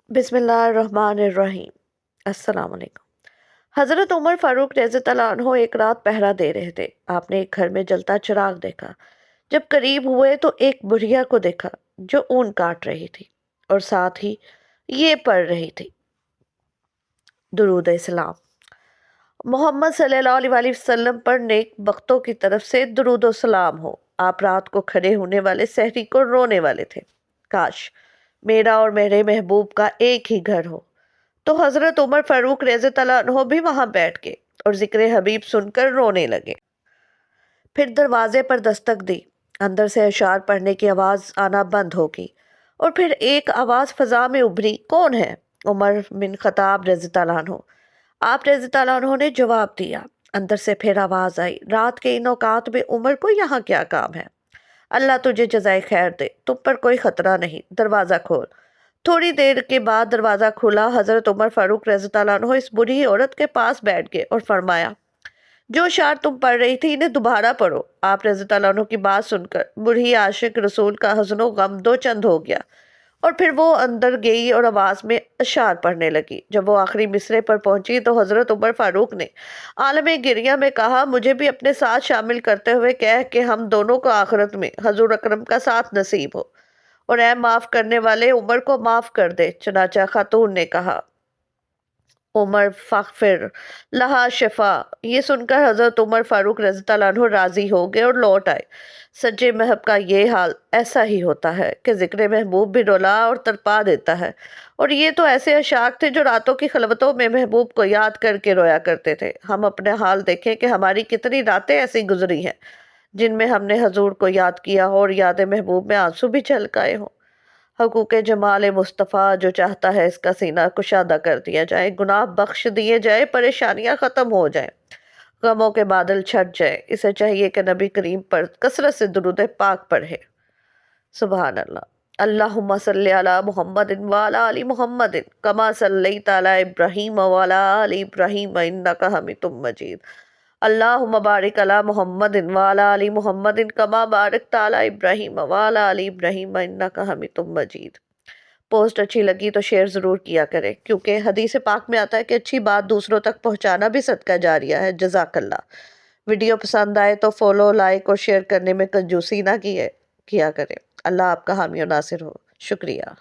बिस्मिल्लाहिर्रहमानिर्रहीम। अस्सलाम वालेकुम। हज़रत उमर फारूक रज़ी अल्लाह अन्हो एक रात पहरा दे रहे थे। आपने एक घर में जलता चिराग देखा। जब करीब हुए तो एक बुढ़िया को देखा जो ऊन काट रही थी और साथ ही ये पढ़ रही थी, दुरूद इस्लाम। मोहम्मद सल्लल्लाहु अलैहि वसल्लम पर नेक बख्तों की तरफ से दुरूद सलाम हो। आप रात को खड़े होने वाले सहरी को रोने वाले थे। काश मेरा और मेरे महबूब का एक ही घर हो। तो हजरत उमर फारूक रज़ी अल्लाह अन्हो भी वहां बैठ गए और जिक्र हबीब सुनकर रोने लगे। फिर दरवाजे पर दस्तक दी। अंदर से अशार पढ़ने की आवाज आना बंद होगी और फिर एक आवाज फजा में उभरी, कौन है? उमर बिन खताब रज़ी अल्लाह अन्हो। आप रज़ी अल्लाह अन्हो ने जवाब दिया। अंदर से फिर आवाज आई, रात के इन औकात में उमर को यहाँ क्या काम है? अल्लाह तुझे जज़ाए खैर दे, तुम पर कोई खतरा नहीं, दरवाजा खोल। थोड़ी देर के बाद दरवाजा खुला। हजरत उमर फारूक रज़ी अल्लाह अन्हो इस बूढ़ी औरत के पास बैठ गए और फरमाया, जो शार तुम पढ़ रही थी इन्हें दोबारा पढ़ो। आप रज़ी अल्लाह अन्हो की बात सुनकर बूढ़ी आशिक रसूल का हज़नो गम दो चंद हो गया और फिर वो अंदर गई और आवाज में अशार पढ़ने लगी। जब वो आखिरी मिसरे पर पहुंची तो हजरत उमर फारूक ने आलम गिरिया में कहा, मुझे भी अपने साथ शामिल करते हुए कह कि हम दोनों को आखिरत में हजूर अकरम का साथ नसीब हो और ऐ माफ करने वाले उमर को माफ कर दे। चनाचा खातून ने कहा, उमर फगफिर लहा शिफा। ये सुनकर हजरत उमर फारूक रज़ी अल्लाह अन्हु राजी हो गए और लौट आए। सच्चे महब का ये हाल ऐसा ही होता है कि जिक्र महबूब भी रुला और तड़पा देता है। और ये तो ऐसे अशाक थे जो रातों की खलवतों में महबूब को याद करके रोया करते थे। हम अपने हाल देखें कि हमारी कितनी रातें ऐसी गुजरी हैं जिनमें हमने हजूर को याद किया हो और याद महबूब में आंसू भी छलक आए हों। हकूक़े जमाल मुस्तफ़ा जो चाहता है इसका सीना कुशादा कर दिया जाए, गुनाह बख्श दिए जाए, परेशानियां ख़त्म हो जाए, गमों के बादल छट जाए। इसे चाहिए कि नबी करीम पर कसरत से दुरूद पाक पढ़े। सुबहान अल्लाह। अल्लाहुम्मा सल्ली अला मुहम्मदिन व अला आलि मुहम्मदिन कमा सल्लैता अला इब्राहीम व अला आलि इब्राहीम इन्नका हमीदुम मजीद। अल्लाहुम्मा बारिक अला मुहम्मदिन व अला आलि मुहम्मदिन कमा बारकता अला इब्राहीम व अला आलि इब्राहीम इन्नका हमीदुम मजीद। पोस्ट अच्छी लगी तो शेयर ज़रूर किया करें, क्योंकि हदीस पाक में आता है कि अच्छी बात दूसरों तक पहुंचाना भी सदका जारिया है। जज़ाकल्लाह। वीडियो पसंद आए तो फॉलो, लाइक और शेयर करने में कंजूसी ना किया करें। अल्लाह आपका हामी और नासिर हो। शुक्रिया।